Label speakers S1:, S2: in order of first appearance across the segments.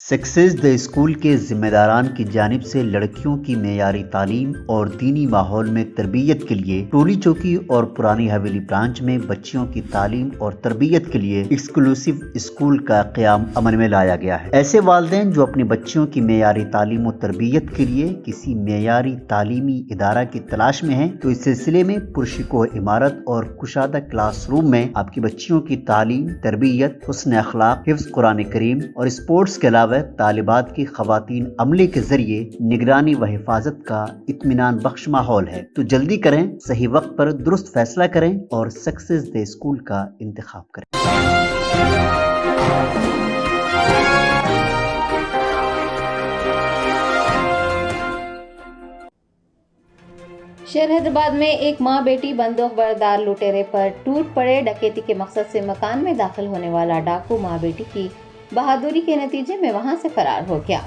S1: Success the school के ज़िम्मेदारान की जानिब से लड़कियों की मेयारी तालीम और दीनी माहौल में तरबियत के लिए टोली चौकी और पुरानी हवेली ब्रांच में बच्चियों की तालीम और तरबियत के लिए एक्सक्लूसिव स्कूल का क़याम अमल में लाया गया है। ऐसे वालिदैन जो अपनी बच्चियों की मेयारी तालीम और तरबियत के लिए किसी मेयारी तालीमी इदारा की तलाश में हैं, तो इस सिलसिले में पुरशिकोह इमारत और कुशादा क्लास रूम में आपकी बच्चियों की तालीम, तरबियत, हुस्न अखलाक, हिफ्ज़ कुरान करीम और स्पोर्ट्स के अलावा तालिबात की खवातीन अमले के जरिए निगरानी व हिफाजत का इत्मीनान बख्श माहौल है। तो जल्दी करें, सही वक्त पर दुरुस्त फैसला करें और सक्सेस द स्कूल का इंतखाब करें।
S2: शहर हैदराबाद में एक मां बेटी बंदूक बरदार लुटेरे पर टूट पड़े। डकैती के मकसद से मकान में दाखिल होने वाला डाकू मां बेटी की बहादुरी के नतीजे में वहां से फरार हो गया।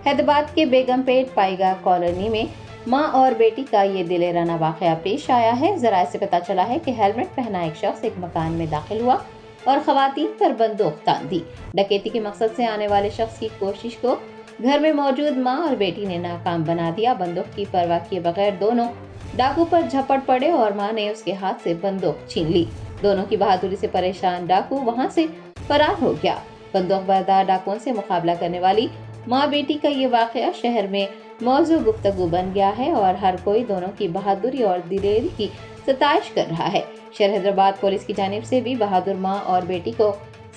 S2: हैदराबाद के बेगमपेट पाइगा कॉलोनी में मां और बेटी का ये दिलेराना वाकया पेश आया है। जराये से पता चला है कि हेलमेट पहना एक शख्स एक मकान में दाखिल हुआ और खवातीन पर बंदूक तान दी। डकैती के मकसद से आने वाले शख्स की कोशिश को घर में मौजूद मां और बेटी ने नाकाम बना दिया। बंदूक की परवाह किए बगैर दोनों डाकू पर झपट पड़े और मां ने उसके हाथ से बंदूक छीन ली। दोनों की बहादुरी से परेशान डाकू वहां से फरार हो गया। बंदूक बरदार डाकुओं से मुकाबला करने वाली माँ बेटी का ये वाकया शहर में मौजू गुफ्तगू बन गया है और हर कोई दोनों की बहादुरी और दिलेरी की सताइश कर रहा है। शहर हैदराबाद पुलिस की जानिब से भी बहादुर माँ और बेटी को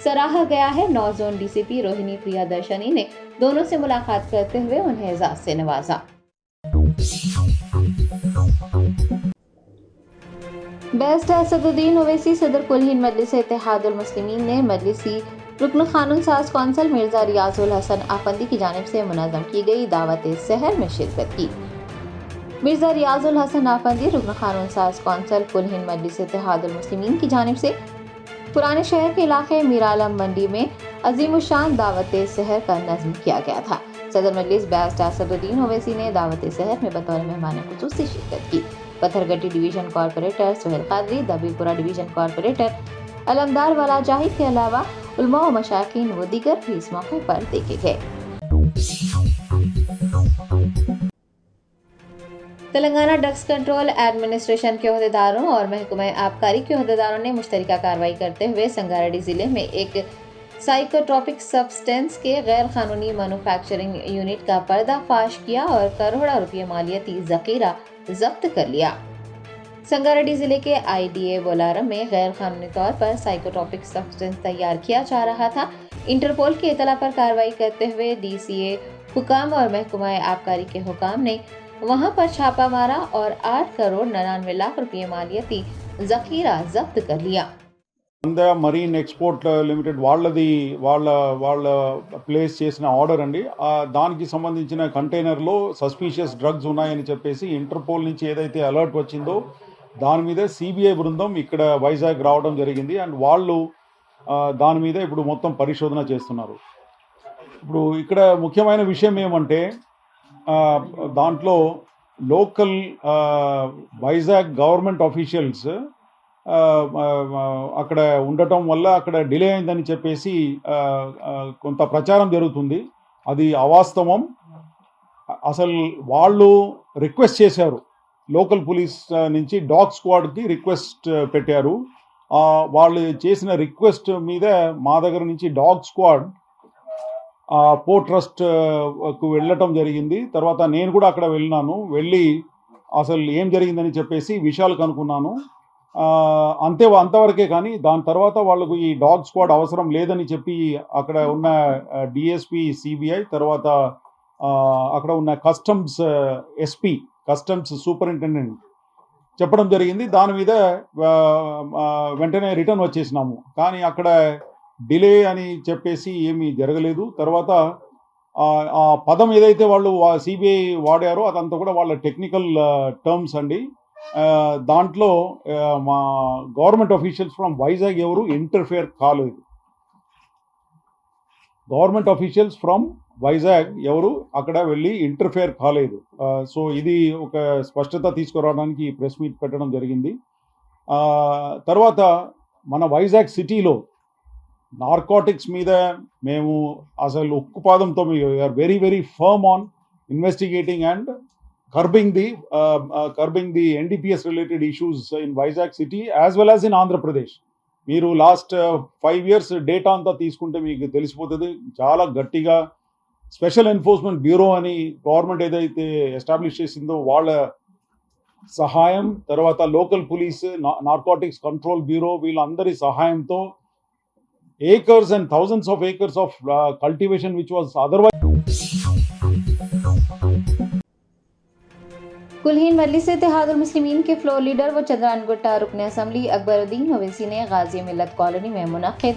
S2: सराहा गया है। 9 जोन डीसीपी रोहिणी प्रियदर्शनी ने दोनों से मुलाकात करते हुए उन्हें एजाज से नवाजा। बैरिस्टर असदुद्दीन ओवैसी सदर कुल हिंद मजलिस इत्तेहादुल मुस्लिमीन ने मजलिसी रुकन कानून साज कौंसल मिर्जा रियाजुल हसन आफंदी की जानिब से मुनज़्ज़म की गई दावत सहर में शिरकत की। मिर्जा रियाजुल हसन आफंदी रुकन कानून साज कौंसल कुल हिंद मजलिस इत्तेहादुल मुस्लिमीन की जानिब से पुराने शहर के इलाके मीर आलम मंडी में अजीमुशान दावत सहर का नज़्म किया गया था। सदर मजलिस बैरिस्टर असदुद्दीन ओवैसी ने दावत सहर में बतौर मेहमान खुसूसी शिरकत की। Pathargatti division corporator Sohail Qadri, Dabeerpura division corporator Alamdar वाला जाहिद के अलावा उलमा व मशाइखीन व दीगर भी इस मौके पर देखे गए। तेलंगाना ड्रग्स कंट्रोल एडमिनिस्ट्रेशन के ओहदेदारों और महकमा आबकारी के ओहदेदारों ने मुश्तरका कार्रवाई करते हुए संगारेड्डी जिले में एक साइकोट्रॉपिक सब्सटेंस के गैर कानूनी मैन्युफैक्चरिंग यूनिट का पर्दाफाश किया और करोड़ों रुपये मालियती जखीरा जब्त कर लिया। संगारेड्डी जिले के आईडीए बोलारम में गैर कानूनी तौर पर साइकोट्रॉपिक सब्सटेंस तैयार किया जा रहा था। इंटरपोल की इतला पर कार्रवाई करते हुए डीसीए हुकाम और महकमा आबकारी के हुकाम ने वहां पर छापा मारा और 8 करोड़ 99 लाख रुपये मालियती जखीरा जब्त कर लिया।
S3: మరీన్ ఎక్స్పోర్ట్ లిమిటెడ్ వాళ్ళ ప్లేస్ చేసిన ఆర్డర్ అండి. దానికి సంబంధించిన కంటైనర్లో సస్పీషియస్ డ్రగ్స్ ఉన్నాయని చెప్పేసి ఇంటర్పోల్ నుంచి ఏదైతే అలర్ట్ వచ్చిందో దాని మీద సిబిఐ బృందం ఇక్కడ వైజాగ్ రావడం జరిగింది. అండ్ వాళ్ళు దాని మీద ఇప్పుడు మొత్తం పరిశోధన చేస్తున్నారు. ఇప్పుడు ఇక్కడ ముఖ్యమైన విషయం ఏమంటే దాంట్లో లోకల్ వైజాగ్ గవర్నమెంట్ ఆఫీషియల్స్ అక్కడ ఉండటం వల్ల అక్కడ డిలే అయిందని చెప్పేసి కొంత ప్రచారం జరుగుతుంది. అది అవాస్తవం. అసలు వాళ్ళు రిక్వెస్ట్ చేశారు, లోకల్ పోలీస్ నుంచి డాగ్ స్క్వాడ్కి రిక్వెస్ట్ పెట్టారు. వాళ్ళు చేసిన రిక్వెస్ట్ మీద మా దగ్గర నుంచి డాగ్ స్క్వాడ్ పోర్ట్ ట్రస్ట్కు వెళ్ళటం జరిగింది. తర్వాత నేను కూడా అక్కడ వెళ్ళి అసలు ఏం జరిగిందని చెప్పేసి విషయాలు కనుక్కున్నాను. అంతవరకే. కానీ దాని తర్వాత వాళ్ళకు ఈ డాగ్ స్క్వాడ్ అవసరం లేదని చెప్పి అక్కడ ఉన్న డిఎస్పి సిబిఐ, తర్వాత అక్కడ ఉన్న కస్టమ్స్ ఎస్పీ, కస్టమ్స్ సూపరింటెండెంట్ చెప్పడం జరిగింది. దాని మీద వెంటనే రిటర్న్ వచ్చేసినాము. కానీ అక్కడ డిలే అని చెప్పేసి ఏమీ జరగలేదు. తర్వాత ఆ పదం ఏదైతే వాళ్ళు సిబిఐ వాడారో అదంతా కూడా వాళ్ళ టెక్నికల్ టర్మ్స్ అండి. దాంట్లో మా గవర్నమెంట్ ఆఫీషియల్స్ ఫ్రమ్ వైజాగ్ ఎవరు ఇంటర్ఫియర్ కాలేదు. గవర్నమెంట్ ఆఫీషియల్స్ ఫ్రమ్ వైజాగ్ ఎవరు అక్కడ వెళ్ళి ఇంటర్ఫియర్ కాలేదు. సో ఇది ఒక స్పష్టత తీసుకురావడానికి ప్రెస్ మీట్ పెట్టడం జరిగింది. తర్వాత మన వైజాగ్ సిటీలో నార్కోటిక్స్ మీద మేము అసలు ఉక్కుపాదంతో we're very very firm on investigating and curbing the NDPS related issues in Vizag city as well as in Andhra Pradesh. మీరు లాస్ట్ 5 years డేటా అంతా తీసుకుంటే మీకు తెలిసిపోతుంది. చాలా గట్టిగా స్పెషల్ ఎన్ఫోర్స్మెంట్ బ్యూరో అని గవర్నమెంట్ ఏదైతే ఎస్టాబ్లిష్ చేసిందో వాళ్ళ సహాయం, తర్వాత local police, narcotics control bureau, వీళ్ళందరి సహాయంతో acres and thousands of acres of cultivation which was otherwise.
S2: कुल्हीन मजली से इत्तेहादुल मुस्लिमीन के फ्लोर लीडर व चंद्रान गुट्टा रुकन असम्बली अकबरुद्दीन ओवैसी ने गाजी मिल्लत कॉलोनी में मुनक्किद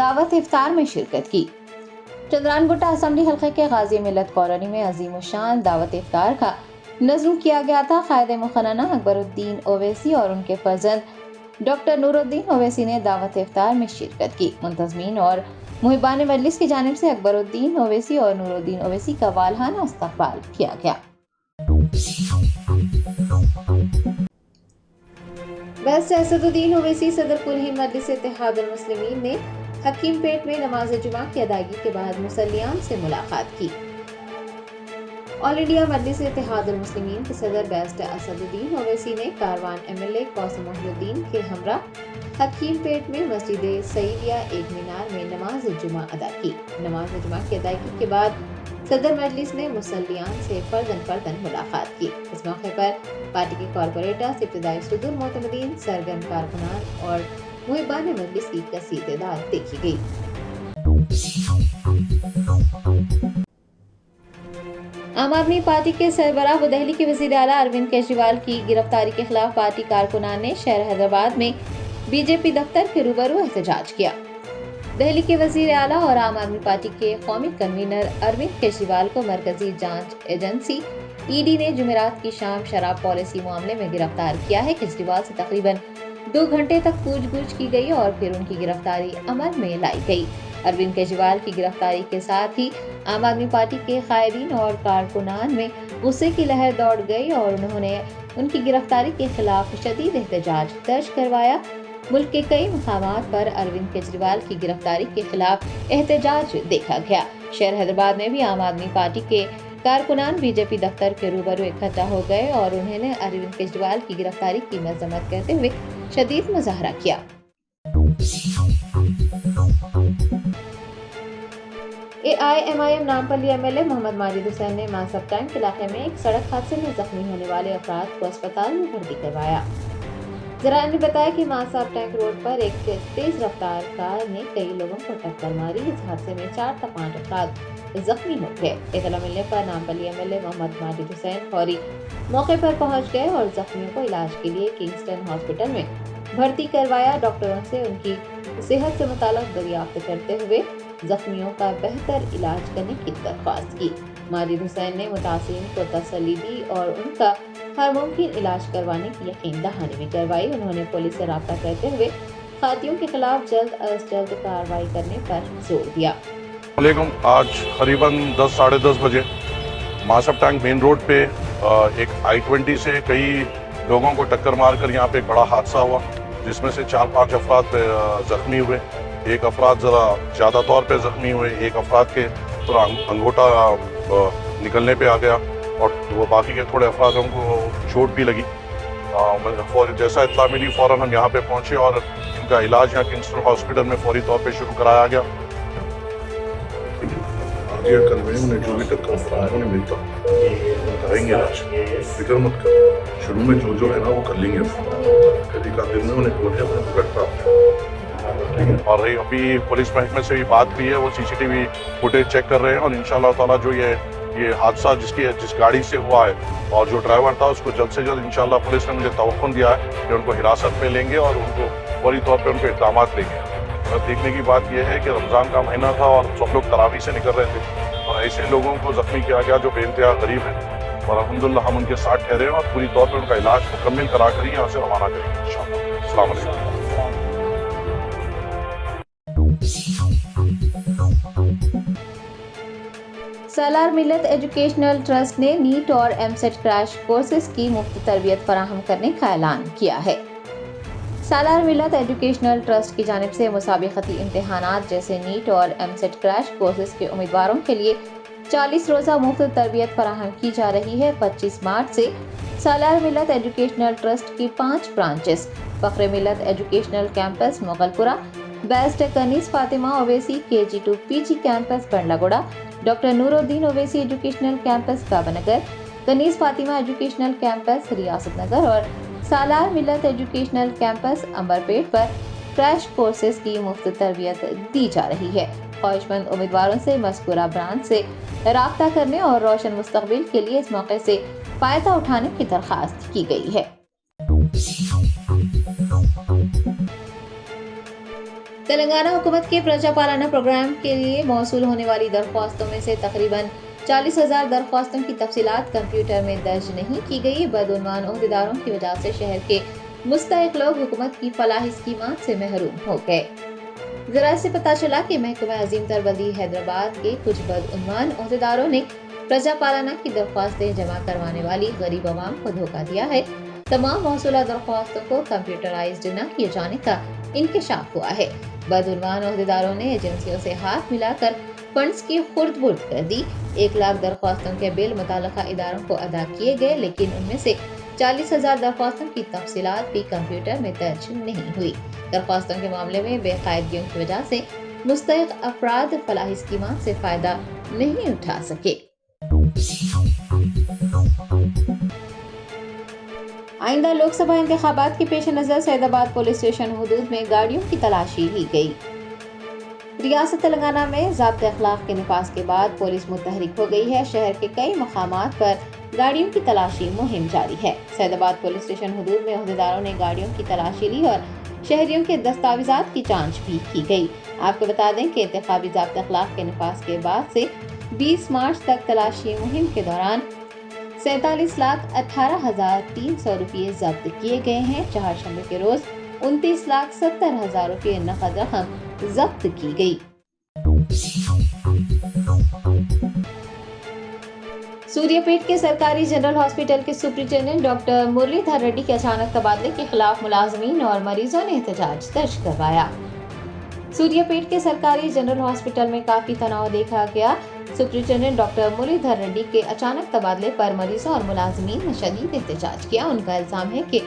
S2: दावत इफ्तार में शिरकत की। चंद्रान गुट्टा असम्बली हल्के के गाजी मिल्लत कॉलोनी में अजीम शान दावत इफ्तार का नज़्म किया गया था। कायदे मुखन्ना अकबरुद्दीन ओवैसी और उनके फर्जंद डॉक्टर नूरुद्दीन ओवैसी ने दावत इफ्तार में शिरकत की। मुंतज़मीन और मुहिबान मजलिस की जानिब से अकबरुद्दीन ओवैसी और नूरुद्दीन ओवैसी का वालहाना इस्तक़बाल किया गया। वैसे असदुद्दीन ओवैसी सदर कुल्हीन मजलिस इत्तेहादुल मुस्लिमीन ने हकीम पेट में नमाज जुमा की अदायगी के बाद मुसल्लियान से मुलाकात की। ऑल इंडिया मजलिस इत्तेहादुल मुस्लिमीन के सदर बैरिस्टर असदुद्दीन ओवैसी ने कारवान एमएलए कौसम मोहिउद्दीन के हमरा हकीम पेट में मस्जिद सईदिया एक मीनार में नमाज जुमा अदा की। नमाज जुमा की अदायगी के बाद सदर मजलिस ने मुसल्लियान से फर्दन मुलाकात की। इस मौके पर पार्टी के कॉरपोरेटर्स, इब्तिदाई सुदूर मोतमदीन, सरगर्म कारकुनान और मुहिबान मजलिस की कसीर तादाद देखी गई। आम आदमी पार्टी के सरबराह व दिल्ली के वज़ीर आला अरविंद केजरीवाल की गिरफ्तारी के खिलाफ पार्टी कारकुनान ने शहर हैदराबाद में बीजेपी दफ्तर के रूबरू एहतजाज किया। दिल्ली के वज़ीर आला और आम आदमी पार्टी के कौमी कन्वीनर अरविंद केजरीवाल को मरकजी जांच एजेंसी ईडी ने जुमेरात की शाम शराब पॉलिसी मामले में गिरफ्तार किया है। केजरीवाल से तकरीबन 2 घंटे तक पूछगछ की गई और फिर उनकी गिरफ्तारी अमल में लाई गई। अरविंद केजरीवाल की गिरफ्तारी के साथ ही आम आदमी पार्टी के कायदीन और कारकुनान में गुस्से की लहर दौड़ गई और उन्होंने उनकी गिरफ्तारी के खिलाफ शदीद एहतजाज दर्ज करवाया। मुल्क के कई मकामात पर अरविंद केजरीवाल की गिरफ्तारी के खिलाफ एहतजाज देखा गया। शहर हैदराबाद में भी आम आदमी पार्टी के कारकुनान बीजेपी दफ्तर के रूबरू इकट्ठा हो गए और उन्होंने अरविंद केजरीवाल की गिरफ्तारी की मजम्मत करते हुए शदीद मुजाहरा किया। AIMIM नामपल्ली एमएलए मोहम्मद माजिद हुसैन ने मासब टैंक इलाके में एक सड़क हादसे में जख्मी होने वाले अफराद को अस्पताल में भर्ती करवाया। जरान ने बताया कि मासाब टैंक रोड पर एक तेज रफ्तार कार ने कई लोगों को टक्कर मारी। इस हादसे में 4 से 5 अफराद जख्मी हो गए। इत्तला मिलने पर नामपल्ली एमएलए मोहम्मद माजिद हुसैन फौरी मौके पर पहुंच गए और जख्मियों को इलाज के लिए किंगस्टन हॉस्पिटल में भर्ती करवाया। डॉक्टरों से उनकी सेहत से मुताल्लिक दरियाफ्त करते हुए जख्मियों का बेहतर इलाज करने की दरख्वास्त की। माजिद हुसैन ने मुतासिरीन को तसल्ली दी और उनका हर मुमकिन इलाज करवाने की यकीन दहानी भी करवाई। उन्होंने पुलिस से राब्ता करते हुए खातियों के खिलाफ जल्द अज जल्द कार्रवाई करने पर जोर दिया।
S4: आज करीबन 10 साढ़े 10 बजे मासब टैंक मेन रोड पे एक I-20 से कई लोगों को टक्कर मारकर यहाँ पे एक बड़ा हादसा हुआ, जिसमें से 4-5 अफराद जख्मी हुए। एक अफराद ज़रा ज़्यादा तौर पे जख्मी हुए, एक अफराद के थोड़ा अंगूठा निकलने पे आ गया और वो बाकी के थोड़े अफरादों को चोट भी लगी। जैसा इत्तला मिली फ़ौरन हम यहाँ पे पहुँचे और इनका इलाज यहाँ किंगस्टन हॉस्पिटल में फौरी तौर पे शुरू कराया गया। कल में उन्हें जो भी टक्कर उन्होंने मिलता करेंगे इलाज, फिक्र मत कर। शुरू में जो है ना वो कर लेंगे। कभी का दिन में उन्हें बोले अपने पकड़ता। और रही अभी पुलिस महकमे से भी बात हुई है, वो CCTV फुटेज चेक कर रहे हैं और इंशाल्लाह ताला जो ये हादसा जिस गाड़ी से हुआ है और जो ड्राइवर था उसको जल्द से जल्द इंशाल्लाह पुलिस ने मुझे तवक्कुन दिया है कि उनको हिरासत में लेंगे और उनको फौरी तौर पे उनको इक़दाम लेंगे। और देखने की बात यह है कि रमज़ान का महीना था और सब लोग तरावी से निकल रहे थे और ऐसे लोगों को ज़ख्मी किया गया जो बेइंतहा गरीब है और अल्हम्दुलिल्लाह हम उनके साथ ठहरे हैं और पूरी तौर पर उनका इलाज मुकम्मल करा कर ही यहाँ से रवाना करेंगे इंशाल्लाह। अस्सलाम वालेकुम।
S2: सालार मिल्लत एजुकेशनल ट्रस्ट ने नीट और एमसेट क्रैश कोर्सेज की मुफ्त तरबियत फराहम करने का ऐलान किया है। सालार मिल्लत एजुकेशनल ट्रस्ट की जानिब से मुसाबिकती इम्तिहानात जैसे नीट और एमसेट क्रैश कोर्सेज के उम्मीदवारों के लिए 40 रोज़ा मुफ्त तरबियत फराहम की जा रही है। 25 मार्च से सालार मिल्लत एजुकेशनल ट्रस्ट की 5 branches Fakhr Millat educational campus Moghalpura, best Kaneez Fatima Owaisi KG2 PG campus Bandlaguda, doctor Nooruddin Owaisi educational campus Babanagar, Kaneez Fatima educational campus Riyasat Nagar और सालार मिल्लत एजुकेशनल कैंपस अंबरपेट पर क्रैश कोर्सेज की मुफ्त तरबियत दी जा रही है। ख्वाहिशमंद उम्मीदवारों से मज़कूरा ब्रांच से राब्ता करने और रोशन मुस्तकबिल के लिए इस मौके से फ़ायदा उठाने की दरख्वास्त की गई है। तेलंगाना हुकूमत के प्रजा पालना प्रोग्राम के लिए मौसूल होने वाली दरख्वास्तों में से तकरीबन 40,000 दरख्वास्तों की तफसीलात कंप्यूटर में दर्ज नहीं की गई। बदउनवान ओहदेदारों की वजह से शहर के मुस्तहिक लोग हुकूमत की फलाही स्कीमात से महरूम हो गए। ज़रा से पता चला कि महकमा अजीम तरबल्दी हैदराबाद के कुछ बदउनवान ओहदेदारों ने प्रजा पालना की दरख्वास्तें जमा करवाने वाली गरीब अवाम को धोखा दिया है। तमाम मौसूला दरख्वास्तों को कंप्यूटराइज्ड न किए जाने का इंकशाफ हुआ है। बदउनवान ओहदेदारों ने एजेंसियों से हाथ मिलाकर फंड्स की खुर्द-बुर्द कर दी। 1 लाख दरख्वास्तों के बिल मुताल्लिका इदारों को अदा किए गए, लेकिन उनमें से 40,000 दरख्वास्तों की तफसीलात भी कंप्यूटर में दर्ज नहीं हुई। दरख्वास्तों के मामले में बेकायदगियों की वजह से मुस्तहिक अफराद फलाही स्कीमात से फायदा नहीं उठा सके। आइंदा लोकसभा इंतखाबात के पेश नज़र सैदाबाद पुलिस स्टेशन हुदूद में गाड़ियों की तलाशी ली गई। रियासत तेलंगाना में ज़ाब्ते अखलाक के निफाज के बाद पुलिस मुतहरिक हो गई है। शहर के कई मकामात पर गाड़ियों की तलाशी मुहिम जारी है। सैदाबाद पुलिस स्टेशन हुदूद में ओहदेदारों ने गाड़ियों की तलाशी ली और शहरियों के दस्तावेजात की जांच भी की गई। आपको बता दें कि इंतखाबी ज़ाब्ते अखलाक के निफाज के बाद से 20 मार्च तक तलाशी मुहिम के दौरान 47,18,300 रुपये जब्त किए गए हैं। चारशंबे के रोज 29,70,000 रुपये नकद रकम जब्त की गई। सूर्यापेट के सरकारी जनरल हॉस्पिटल के सुपरिटेंडेंट डॉक्टर मुरलीधर रेड्डी के अचानक तबादले के खिलाफ मुलाजमीन और मरीजों ने एहतजाज दर्ज करवाया। सूर्यापेट के सरकारी जनरल हॉस्पिटल में काफी तनाव देखा गया। सुपरिटेंडेंट डॉक्टर मुरलीधर रेड्डी के अचानक तबादले पर मरीजों और मुलाजमीन ने शदीद एहतजाज किया। उनका इल्जाम है कि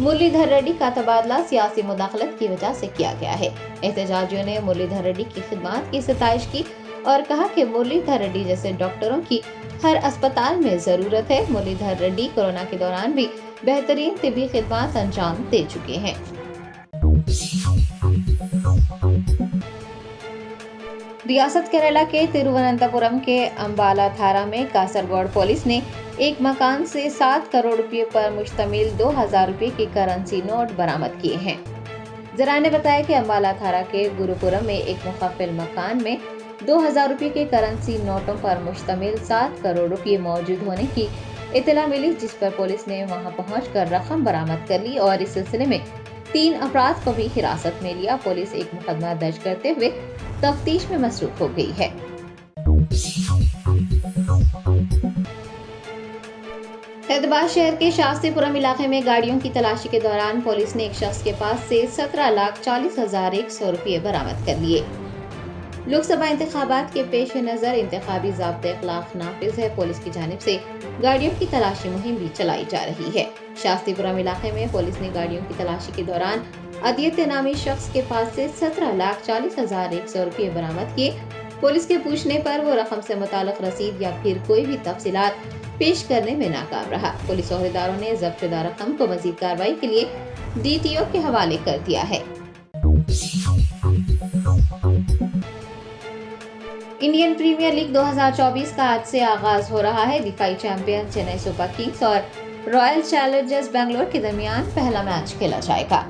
S2: मुरलीधर रेड्डी का तबादला सियासी मुदाखलत की वजह से किया गया है। एहतजाजियों ने मुरलीधर रेड्डी की खिदमत की सताइश की और कहा कि मुरलीधर रेड्डी जैसे डॉक्टरों की हर अस्पताल में जरूरत है। मुरलीधर रेड्डी कोरोना के दौरान भी बेहतरीन तिब्बी खिदमत अंजाम दे चुके हैं। रियासत केरला के तिरुवनंतपुरम के अम्बाला थारा में कासरगोड पुलिस ने एक मकान से 7 करोड़ रुपए पर मुश्तमिल 2,000 रुपए की करेंसी नोट बरामद किए हैं। जराये ने बताया कि अम्बाला थारा के गुरुपुरम में एक मुखफिल मकान में 2,000 रुपए के करेंसी नोटों पर मुश्तमिल 7 करोड़ रुपए मौजूद होने की इत्तला मिली, जिस पर पुलिस ने वहां पहुंचकर रकम बरामद कर ली और इस सिलसिले में 3 अफराद को भी हिरासत में लिया। पुलिस एक मुकदमा दर्ज करते हुए तफ्तीश में मसरूफ हो गई है। हैदराबाद शहर के शास्त्रीपुरम इलाके में गाड़ियों की तलाशी के दौरान पुलिस ने एक शख्स के पास से 17,40,100 रुपये बरामद कर लिए। लोकसभा इंतखाबात के पेश नज़र इंतखाबी ज़ाब्ते अखलाक नाफिज है। पुलिस की जानिब से गाड़ियों की तलाशी मुहिम भी चलाई जा रही है। शास्त्रीपुरम इलाके में पुलिस ने गाड़ियों की तलाशी के दौरान अदियत नामी शख्स के पास से 17,40,100 रुपये बरामद किए। पुलिस के पूछने पर वो रकम से मुताल्लिक रसीद या फिर कोई भी तफसीलात पेश करने में नाकाम रहा। पुलिस ओहदेदारों ने जब्त शुदा रकम को मजीद कार्रवाई के लिए DTO के हवाले कर दिया है। इंडियन प्रीमियर लीग 2024 का आज से आगाज हो रहा है। दिफाई चैंपियन चेन्नई सुपर किंग्स और रॉयल चैलेंजर्स बैंगलोर के दरमियान पहला मैच खेला जाएगा।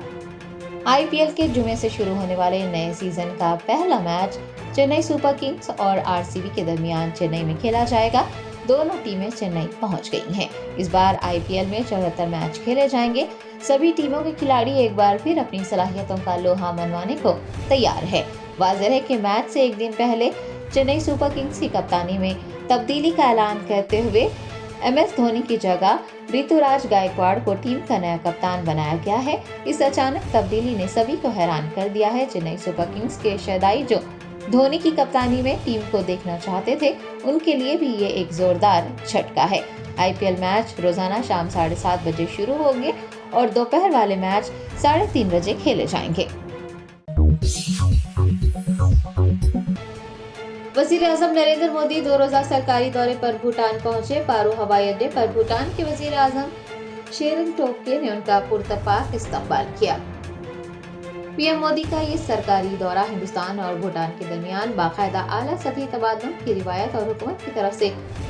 S2: IPL के जुमे से शुरू होने वाले नए सीजन का पहला मैच चेन्नई सुपर किंग्स और RCB के दरमियान चेन्नई में खेला जाएगा। दोनों टीमें चेन्नई पहुंच गई हैं। इस बार IPL में 74 मैच खेले जाएंगे। सभी टीमों के खिलाड़ी एक बार फिर अपनी सलाहियतों का लोहा मनवाने को तैयार है। वाज़ेह है कि मैच से एक दिन पहले चेन्नई सुपर किंग्स की कप्तानी में तब्दीली का ऐलान करते हुए MS دھونی کی جگہ ریتوراج گائیکواڑ کو ٹیم کا نیا کپتان بنایا گیا ہے۔ اس اچانک تبدیلی نے سبھی کو حیران کر دیا ہے۔ چنئی سپر کنگز کے شیدائی جو دھونی کی کپتانی میں ٹیم کو دیکھنا چاہتے تھے، ان کے لیے بھی یہ ایک زوردار جھٹکا ہے۔ IPL میچ روزانہ شام 7:30 بجے شروع ہوں گے اور دوپہر والے میچ 3:30 بجے کھیلے جائیں گے۔ وزیر اعظم نریندر مودی 2 روزہ سرکاری دورے پر بھوٹان پہنچے۔ پارو ہوائی اڈے پر بھوٹان کے وزیر اعظم شیرنگ ٹوبگے نے ان کا پرتپاک استقبال کیا۔ PM مودی کا یہ سرکاری دورہ ہندوستان اور بھوٹان کے درمیان باقاعدہ اعلیٰ سطحی تبادلوں کی روایت اور حکومت کی طرف سے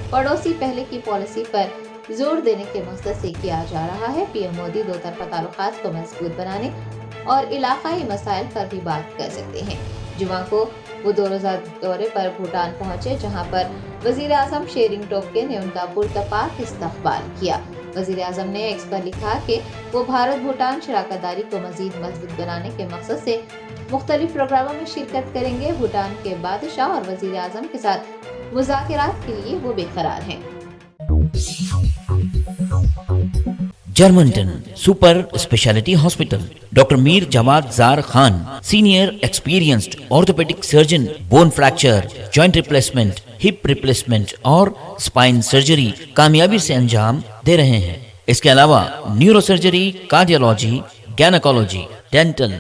S2: پڑوسی پہلے کی پالیسی پر زور دینے کے مقصد سے کیا جا رہا ہے۔ PM مودی دو طرفہ تعلقات کو مضبوط بنانے اور علاقائی مسائل پر بھی بات کر سکتے ہیں۔ جمعہ کو وہ 2 روزہ دورے پر بھوٹان پہنچے، جہاں پر وزیر اعظم شیرنگ ٹوبگے نے ان کا پرتپاک استقبال کیا۔ وزیر اعظم نے ایکس پر لکھا کہ وہ بھارت بھوٹان شراکت داری کو مزید مضبوط بنانے کے مقصد سے مختلف پروگراموں میں شرکت کریں گے۔ بھوٹان کے بادشاہ اور وزیر اعظم کے ساتھ مذاکرات کے لیے وہ بے قرار ہیں۔
S5: Germanten super speciality hospital, doctor Mir Jawad Zar Khan, senior experienced orthopaedic surgeon, bone fracture, joint replacement, hip replacement اور اسپائن سرجری کامیابی سے انجام دے رہے ہیں۔ اس کے علاوہ neuro surgery, cardiology, gynaecology, dental,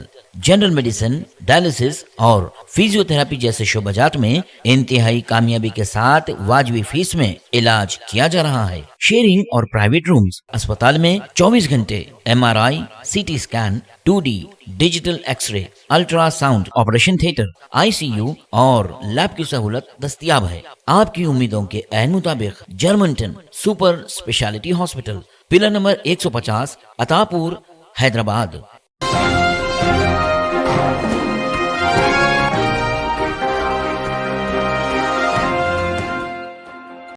S5: general medicine, dialysis اور فزیو تھراپی جیسے شعبات میں انتہائی کامیابی کے ساتھ واجبی فیس میں علاج کیا جا رہا ہے۔ شیئرنگ اور پرائیویٹ رومز، اسپتال میں 24 گھنٹے MRI، CT scan, 2D digital X ray, ultra sound, operation theatre, ICU اور لیب کی سہولت دستیاب ہے۔ آپ کی امیدوں کے عین مطابق Germanten super speciality hospital, pillar number 150، عطا پور، حیدرآباد۔